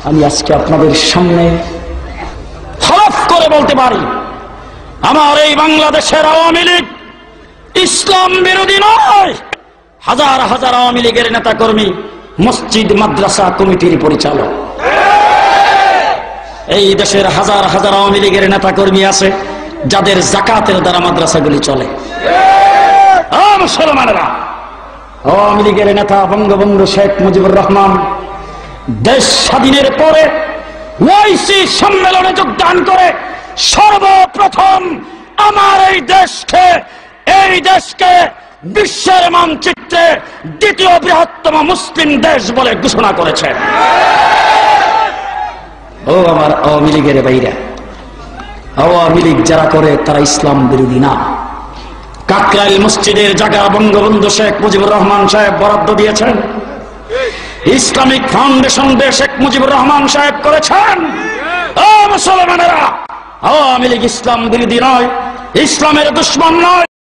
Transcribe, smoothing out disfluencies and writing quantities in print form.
আমি আজকে আপনাদের সামনে হলফ করে বলতে পারি, আমার এই বাংলাদেশের আওয়ামী লীগ ইসলাম বিরোধী নয়। হাজার হাজার আওয়ামী লীগের নেতা কর্মী, মসজিদ মাদ্রাসা কমিটির পরিচালক, এই দেশের হাজার হাজার আওয়ামী লীগের নেতা কর্মী আছে যাদের যাকাতের দ্বারা মাদ্রাসাগুলি চলে। মুসলমানেরা, আওয়ামী লীগের নেতা বঙ্গবন্ধু শেখ মুজিবুর রহমান দেশ স্বাধীনের পরে ওআইসি সম্মেলনে যোগদান করে সর্বপ্রথম আমার এই দেশকে বিশ্বের মানচিত্রে দ্বিতীয় বৃহত্তম মুসলিম দেশ বলে ঘোষণা করেছেন। ও আমার আওয়ামী লীগের বাইরে, আওয়ামী লীগ যারা করে তারা ইসলাম বিরোধী না। কাকরাইল মসজিদের জায়গা বঙ্গবন্ধু শেখ মুজিবুর রহমান সাহেব বরাদ্দ দিয়েছেন, ইসলামিক ফাউন্ডেশন দিয়ে শেখ মুজিবুর রহমান সাহেব করেছেন। ও মুসলমানেরা, আওয়ামী লীগ ইসলাম বিরোধী নয়, ইসলামের দুশ্মন নয়।